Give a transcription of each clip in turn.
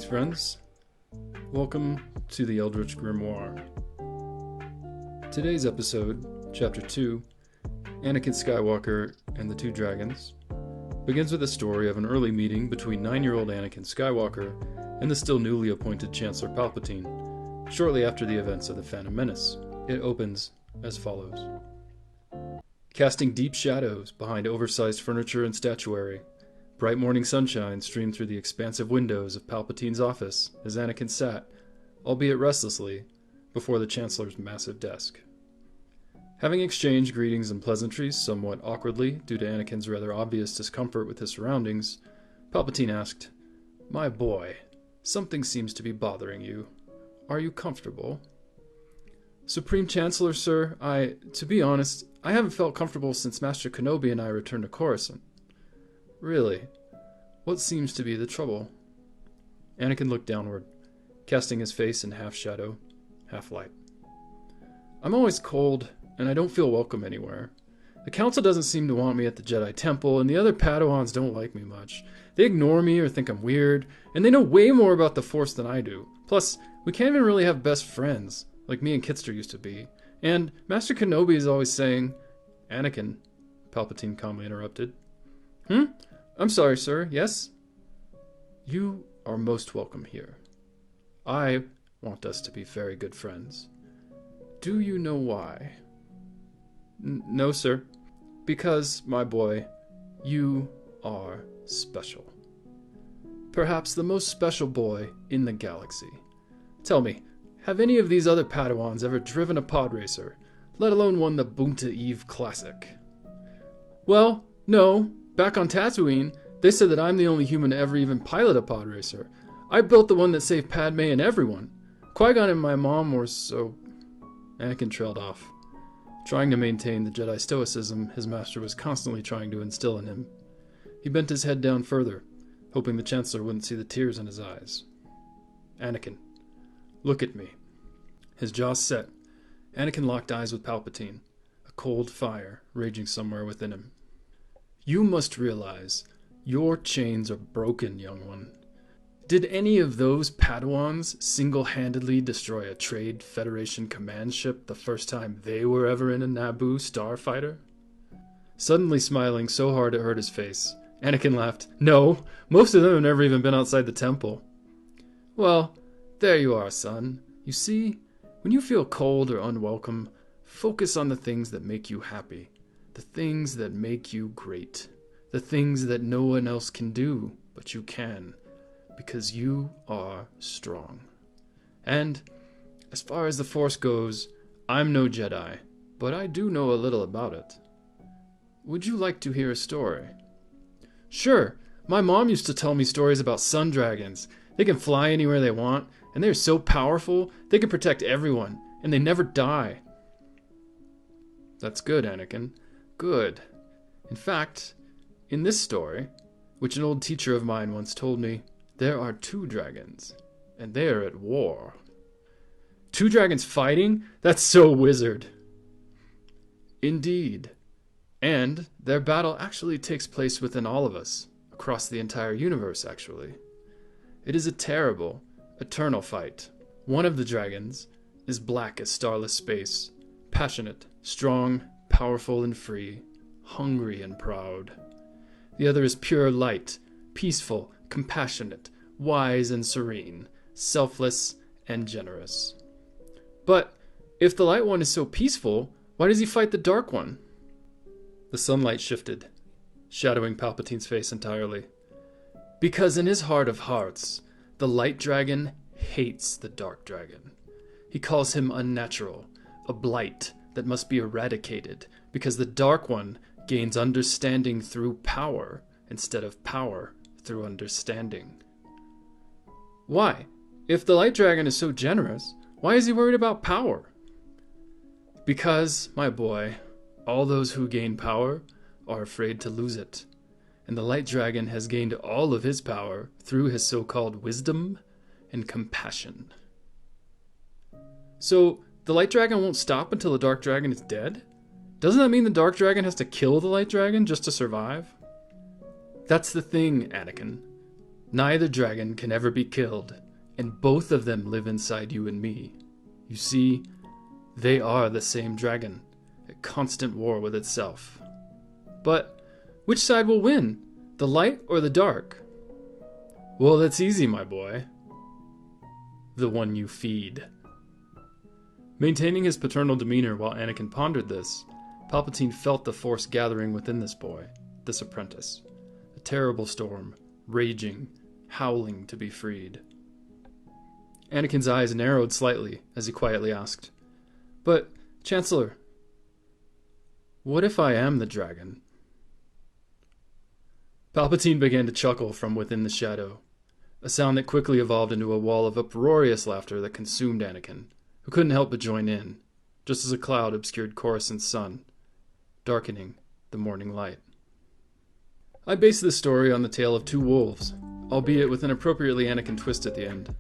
Greetings, friends. Welcome to the Eldritch Grimoire. Today's episode, Chapter 2, Anakin Skywalker and the Two Dragons, begins with a story of an early meeting between 9-year-old Anakin Skywalker and the still newly appointed Chancellor Palpatine, shortly after the events of the Phantom Menace. It opens as follows. Casting deep shadows behind oversized furniture and statuary, bright morning sunshine streamed through the expansive windows of Palpatine's office as Anakin sat, albeit restlessly, before the Chancellor's massive desk. Having exchanged greetings and pleasantries somewhat awkwardly due to Anakin's rather obvious discomfort with his surroundings, Palpatine asked, "My boy, something seems to be bothering you. Are you comfortable?" "Supreme Chancellor, sir, to be honest, I haven't felt comfortable since Master Kenobi and I returned to Coruscant." "Really? What seems to be the trouble?" Anakin looked downward, casting his face in half shadow, half light. "I'm always cold, and I don't feel welcome anywhere. The Council doesn't seem to want me at the Jedi Temple, and the other Padawans don't like me much. They ignore me or think I'm weird, and they know way more about the Force than I do. Plus, we can't even really have best friends, like me and Kitster used to be. And Master Kenobi is always saying..." "Anakin," Palpatine calmly interrupted. "I'm sorry, sir. Yes?" "You are most welcome here. I want us to be very good friends. Do you know why?" "No, sir." "Because, my boy, you are special. Perhaps the most special boy in the galaxy. Tell me, have any of these other Padawans ever driven a pod racer, let alone won the Boonta Eve Classic?" "Well, no. Back on Tatooine, they said that I'm the only human to ever even pilot a pod racer. I built the one that saved Padme and everyone. Qui-Gon and my mom were so..." Anakin trailed off, trying to maintain the Jedi stoicism his master was constantly trying to instill in him. He bent his head down further, hoping the Chancellor wouldn't see the tears in his eyes. "Anakin, look at me." His jaw set. Anakin locked eyes with Palpatine, a cold fire raging somewhere within him. "You must realize, your chains are broken, young one. Did any of those Padawans single-handedly destroy a Trade Federation command ship the first time they were ever in a Naboo starfighter?" Suddenly smiling so hard it hurt his face, Anakin laughed. "No, most of them have never even been outside the temple." "Well, there you are, son. You see, when you feel cold or unwelcome, focus on the things that make you happy, the things that make you great, the things that no one else can do, but you can, because you are strong. And, as far as the Force goes, I'm no Jedi, but I do know a little about it. Would you like to hear a story?" "Sure. My mom used to tell me stories about sun dragons. They can fly anywhere they want, and they're so powerful, they can protect everyone, and they never die." "That's good, Anakin. Good. In fact, in this story, which an old teacher of mine once told me, there are 2 dragons, and they are at war." "2 dragons fighting? That's so wizard." "Indeed. And their battle actually takes place within all of us, across the entire universe, actually. It is a terrible, eternal fight. One of the dragons is black as starless space, passionate, strong, powerful and free, hungry and proud. The other is pure light, peaceful, compassionate, wise and serene, selfless and generous." "But if the light one is so peaceful, why does he fight the dark one?" The sunlight shifted, shadowing Palpatine's face entirely. "Because in his heart of hearts, the light dragon hates the dark dragon. He calls him unnatural, a blight that must be eradicated, because the dark one gains understanding through power instead of power through understanding." "Why? If the light dragon is so generous, why is he worried about power?" "Because, my boy, all those who gain power are afraid to lose it, and the light dragon has gained all of his power through his so-called wisdom and compassion." "So, the light dragon won't stop until the dark dragon is dead? Doesn't that mean the dark dragon has to kill the light dragon just to survive?" "That's the thing, Anakin. Neither dragon can ever be killed, and both of them live inside you and me. You see, they are the same dragon, at constant war with itself. But which side will win, the light or the dark? Well, that's easy, my boy. The one you feed. Maintaining his paternal demeanor while Anakin pondered this, Palpatine felt the force gathering within this boy, this apprentice. A terrible storm, raging, howling to be freed. Anakin's eyes narrowed slightly as he quietly asked, "But, Chancellor, what if I am the dragon?" Palpatine began to chuckle from within the shadow, a sound that quickly evolved into a wall of uproarious laughter that consumed Anakin, who couldn't help but join in, just as a cloud obscured Coruscant's sun, darkening the morning light. I base this story on the tale of two wolves, albeit with an appropriately Anakin twist at the end.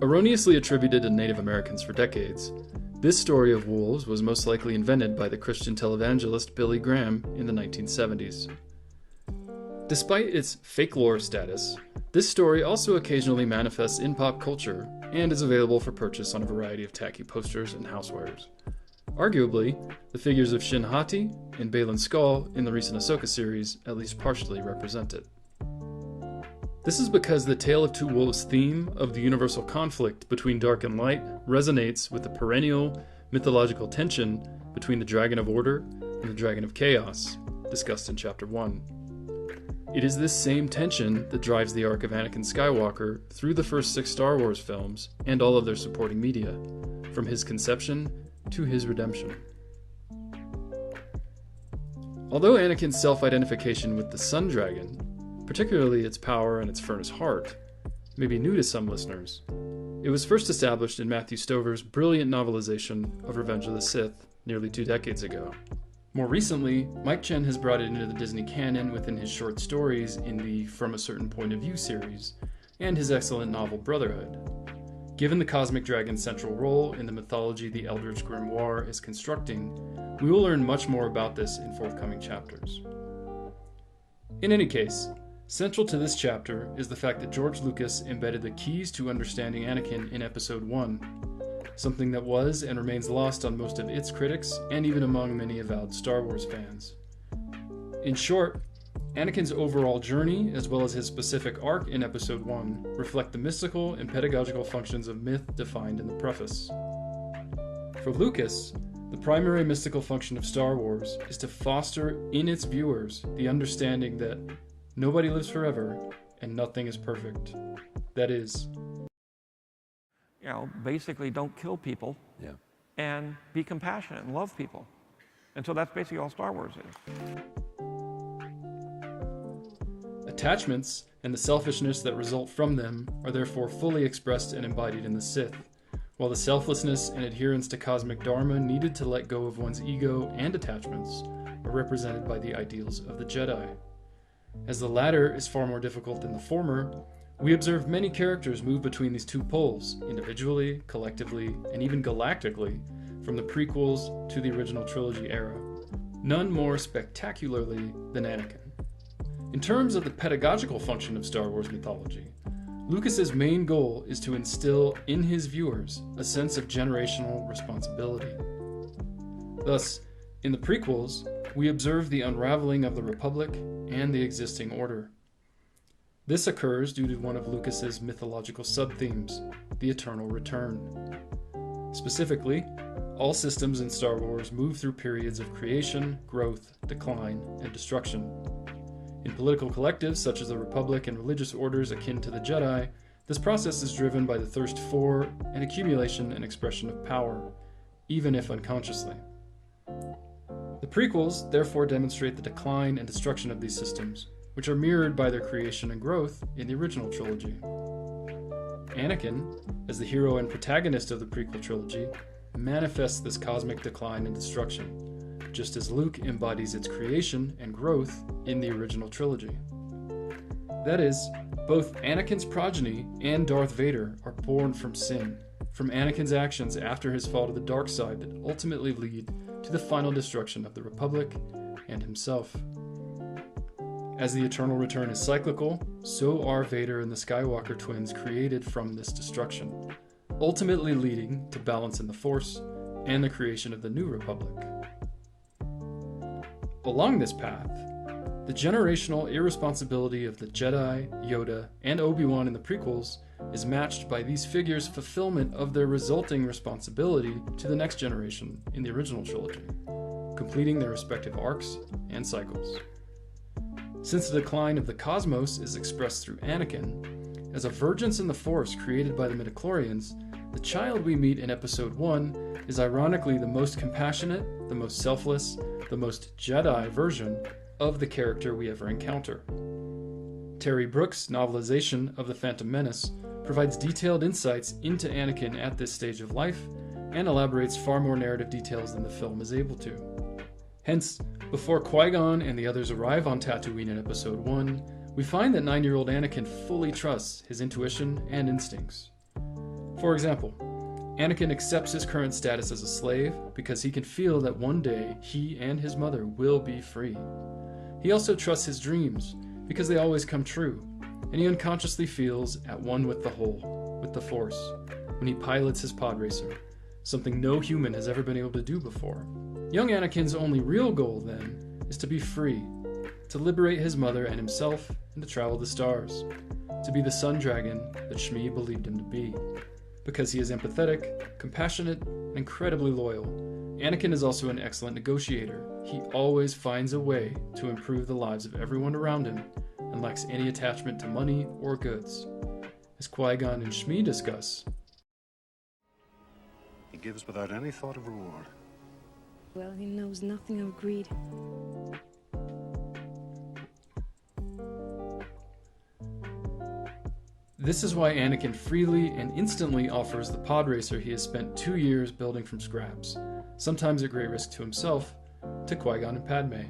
Erroneously attributed to Native Americans for decades, this story of wolves was most likely invented by the Christian televangelist Billy Graham in the 1970s. Despite its fake lore status, this story also occasionally manifests in pop culture and is available for purchase on a variety of tacky posters and housewares. Arguably, the figures of Shin Hati and Baylan Skoll in the recent Ahsoka series at least partially represent it. This is because the Tale of Two Wolves theme of the universal conflict between dark and light resonates with the perennial mythological tension between the Dragon of Order and the Dragon of Chaos, discussed in Chapter 1. It is this same tension that drives the arc of Anakin Skywalker through the first 6 Star Wars films and all of their supporting media, from his conception to his redemption. Although Anakin's self-identification with the Sun Dragon, particularly its power and its furnace heart, may be new to some listeners, it was first established in Matthew Stover's brilliant novelization of Revenge of the Sith nearly 2 decades ago. More recently, Mike Chen has brought it into the Disney canon within his short stories in the From a Certain Point of View series, and his excellent novel Brotherhood. Given the Cosmic Dragon's central role in the mythology the Eldritch Grimoire is constructing, we will learn much more about this in forthcoming chapters. In any case, central to this chapter is the fact that George Lucas embedded the keys to understanding Anakin in Episode 1, something that was and remains lost on most of its critics and even among many avowed Star Wars fans. In short, Anakin's overall journey, as well as his specific arc in Episode 1, reflect the mystical and pedagogical functions of myth defined in the preface. For Lucas, the primary mystical function of Star Wars is to foster in its viewers the understanding that nobody lives forever and nothing is perfect. That is, basically don't kill people and be compassionate and love people. And so that's basically all Star Wars is. Attachments and the selfishness that result from them are therefore fully expressed and embodied in the Sith, while the selflessness and adherence to cosmic dharma needed to let go of one's ego and attachments are represented by the ideals of the Jedi. As the latter is far more difficult than the former, we observe many characters move between these two poles, individually, collectively, and even galactically, from the prequels to the original trilogy era, none more spectacularly than Anakin. In terms of the pedagogical function of Star Wars mythology, Lucas's main goal is to instill in his viewers a sense of generational responsibility. Thus, in the prequels, we observe the unraveling of the Republic and the existing order. This occurs due to one of Lucas's mythological sub-themes, the eternal return. Specifically, all systems in Star Wars move through periods of creation, growth, decline, and destruction. In political collectives such as the Republic and religious orders akin to the Jedi, this process is driven by the thirst for and accumulation and expression of power, even if unconsciously. The prequels therefore demonstrate the decline and destruction of these systems, which are mirrored by their creation and growth in the original trilogy. Anakin, as the hero and protagonist of the prequel trilogy, manifests this cosmic decline and destruction, just as Luke embodies its creation and growth in the original trilogy. That is, both Anakin's progeny and Darth Vader are born from sin, from Anakin's actions after his fall to the dark side that ultimately lead to the final destruction of the Republic and himself. As the eternal return is cyclical, so are Vader and the Skywalker twins created from this destruction, ultimately leading to balance in the Force and the creation of the New Republic. Along this path, the generational irresponsibility of the Jedi, Yoda, and Obi-Wan in the prequels is matched by these figures' fulfillment of their resulting responsibility to the next generation in the original trilogy, completing their respective arcs and cycles. Since the decline of the cosmos is expressed through Anakin, as a vergence in the Force created by the midichlorians, the child we meet in Episode 1 is ironically the most compassionate, the most selfless, the most Jedi version of the character we ever encounter. Terry Brooks' novelization of The Phantom Menace provides detailed insights into Anakin at this stage of life and elaborates far more narrative details than the film is able to. Hence, before Qui-Gon and the others arrive on Tatooine in Episode 1, we find that 9-year-old Anakin fully trusts his intuition and instincts. For example, Anakin accepts his current status as a slave because he can feel that one day he and his mother will be free. He also trusts his dreams because they always come true, and he unconsciously feels at one with the whole, with the Force, when he pilots his pod racer, something no human has ever been able to do before. Young Anakin's only real goal, then, is to be free, to liberate his mother and himself, and to travel the stars, to be the sun dragon that Shmi believed him to be. Because he is empathetic, compassionate, and incredibly loyal, Anakin is also an excellent negotiator. He always finds a way to improve the lives of everyone around him and lacks any attachment to money or goods. As Qui-Gon and Shmi discuss, he gives without any thought of reward. Well, he knows nothing of greed. This is why Anakin freely and instantly offers the pod racer he has spent 2 years building from scraps, sometimes at great risk to himself, to Qui-Gon and Padme.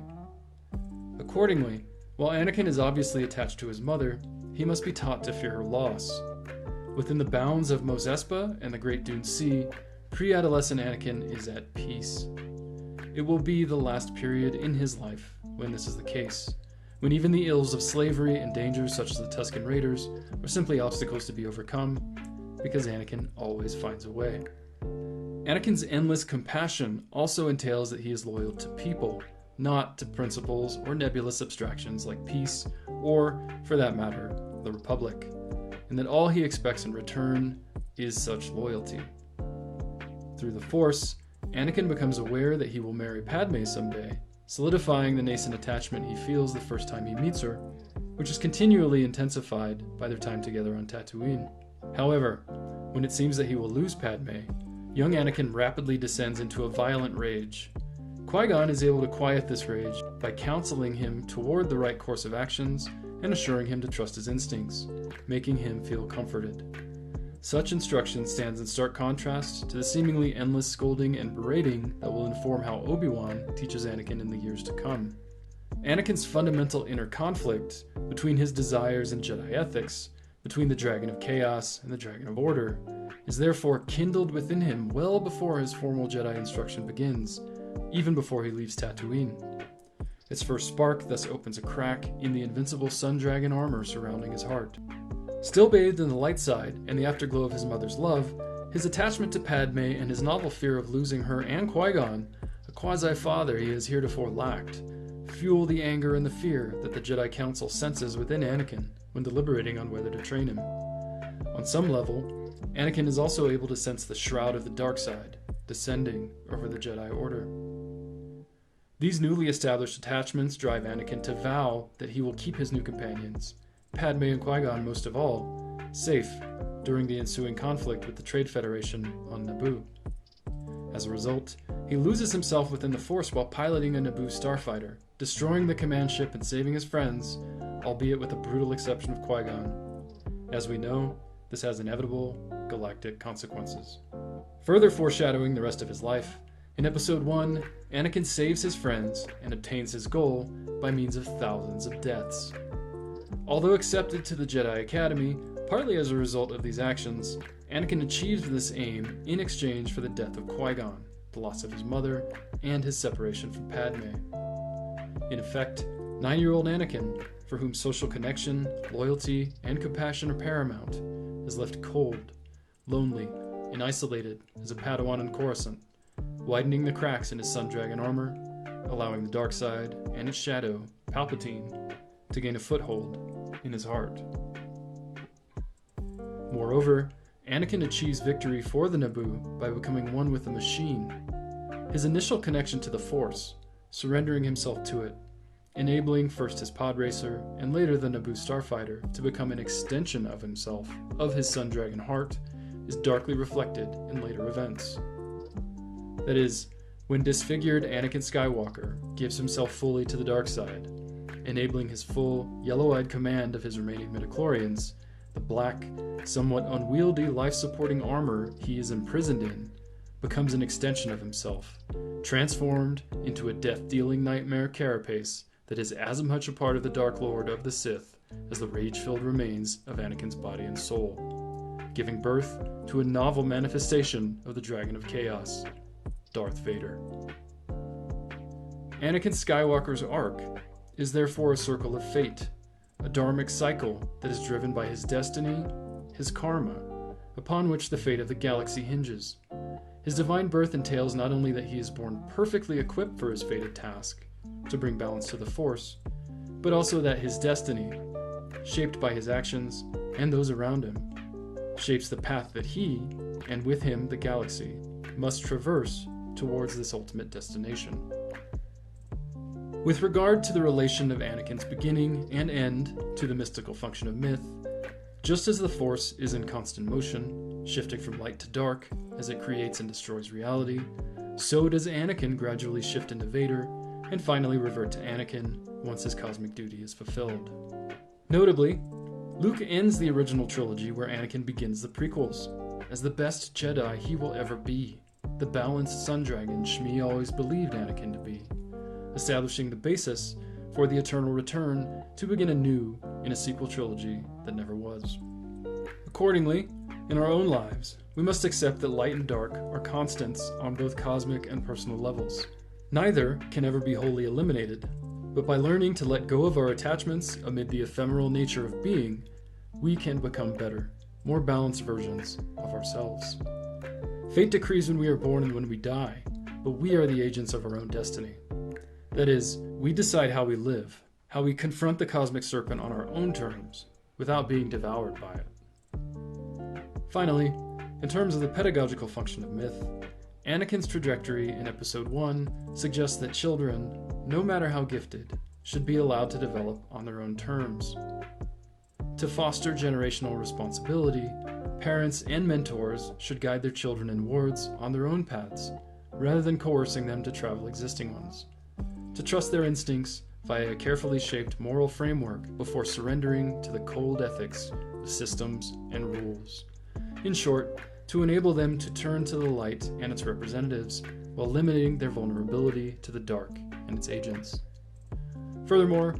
Accordingly, while Anakin is obviously attached to his mother, he must be taught to fear her loss. Within the bounds of Mos Espa and the Great Dune Sea, pre-adolescent Anakin is at peace. It will be the last period in his life when this is the case, when even the ills of slavery and dangers such as the Tusken Raiders are simply obstacles to be overcome, because Anakin always finds a way. Anakin's endless compassion also entails that he is loyal to people, not to principles or nebulous abstractions like peace, or, for that matter, the Republic, and that all he expects in return is such loyalty. Through the Force, Anakin becomes aware that he will marry Padme someday, solidifying the nascent attachment he feels the first time he meets her, which is continually intensified by their time together on Tatooine. However, when it seems that he will lose Padme, young Anakin rapidly descends into a violent rage. Qui-Gon is able to quiet this rage by counseling him toward the right course of actions and assuring him to trust his instincts, making him feel comforted. Such instruction stands in stark contrast to the seemingly endless scolding and berating that will inform how Obi-Wan teaches Anakin in the years to come. Anakin's fundamental inner conflict between his desires and Jedi ethics, between the Dragon of Chaos and the Dragon of Order, is therefore kindled within him well before his formal Jedi instruction begins, even before he leaves Tatooine. Its first spark thus opens a crack in the invincible sun dragon armor surrounding his heart. Still bathed in the light side and the afterglow of his mother's love, his attachment to Padme and his novel fear of losing her and Qui-Gon, a quasi-father he has heretofore lacked, fuel the anger and the fear that the Jedi Council senses within Anakin when deliberating on whether to train him. On some level, Anakin is also able to sense the shroud of the dark side descending over the Jedi Order. These newly established attachments drive Anakin to vow that he will keep his new companions, Padme and Qui-Gon most of all, safe during the ensuing conflict with the Trade Federation on Naboo. As a result, he loses himself within the Force while piloting a Naboo starfighter, destroying the command ship and saving his friends, albeit with the brutal exception of Qui-Gon. As we know, this has inevitable galactic consequences. Further foreshadowing the rest of his life, in Episode 1, Anakin saves his friends and obtains his goal by means of thousands of deaths. Although accepted to the Jedi Academy, partly as a result of these actions, Anakin achieves this aim in exchange for the death of Qui-Gon, the loss of his mother, and his separation from Padme. In effect, 9-year-old Anakin, for whom social connection, loyalty, and compassion are paramount, is left cold, lonely, and isolated as a Padawan in Coruscant, widening the cracks in his Sun Dragon armor, allowing the dark side and its shadow, Palpatine, to gain a foothold in his heart. Moreover, Anakin achieves victory for the Naboo by becoming one with the machine. His initial connection to the Force, surrendering himself to it, enabling first his pod racer and later the Naboo starfighter to become an extension of himself, of his Sun Dragon heart, is darkly reflected in later events. That is, when disfigured Anakin Skywalker gives himself fully to the dark side, enabling his full, yellow-eyed command of his remaining midichlorians, the black, somewhat unwieldy life-supporting armor he is imprisoned in becomes an extension of himself, transformed into a death-dealing nightmare carapace that is as much a part of the Dark Lord of the Sith as the rage-filled remains of Anakin's body and soul, giving birth to a novel manifestation of the Dragon of Chaos, Darth Vader. Anakin Skywalker's arc is therefore a circle of fate, a dharmic cycle that is driven by his destiny, his karma, upon which the fate of the galaxy hinges. His divine birth entails not only that he is born perfectly equipped for his fated task, to bring balance to the Force, but also that his destiny, shaped by his actions and those around him, shapes the path that he, and with him the galaxy, must traverse towards this ultimate destination. With regard to the relation of Anakin's beginning and end to the mystical function of myth, just as the Force is in constant motion, shifting from light to dark as it creates and destroys reality, so does Anakin gradually shift into Vader and finally revert to Anakin once his cosmic duty is fulfilled. Notably, Luke ends the original trilogy where Anakin begins the prequels, as the best Jedi he will ever be, the balanced Sun Dragon Shmi always believed Anakin to be, establishing the basis for the eternal return to begin anew in a sequel trilogy that never was. Accordingly, in our own lives, we must accept that light and dark are constants on both cosmic and personal levels. Neither can ever be wholly eliminated, but by learning to let go of our attachments amid the ephemeral nature of being, we can become better, more balanced versions of ourselves. Fate decrees when we are born and when we die, but we are the agents of our own destiny. That is, we decide how we live, how we confront the cosmic serpent on our own terms, without being devoured by it. Finally, in terms of the pedagogical function of myth, Anakin's trajectory in Episode 1 suggests that children, no matter how gifted, should be allowed to develop on their own terms. To foster generational responsibility, parents and mentors should guide their children inwards on their own paths, rather than coercing them to travel existing ones. To trust their instincts via a carefully shaped moral framework before surrendering to the cold ethics of systems and rules. In short, to enable them to turn to the light and its representatives while limiting their vulnerability to the dark and its agents. Furthermore,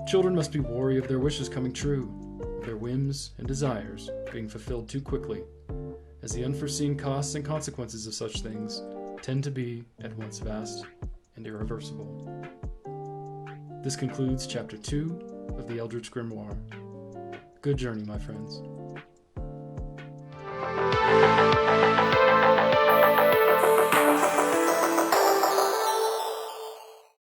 children must be wary of their wishes coming true, of their whims and desires being fulfilled too quickly, as the unforeseen costs and consequences of such things tend to be at once vast and irreversible. This concludes Chapter 2 of the Eldritch Grimoire. Good journey, my friends.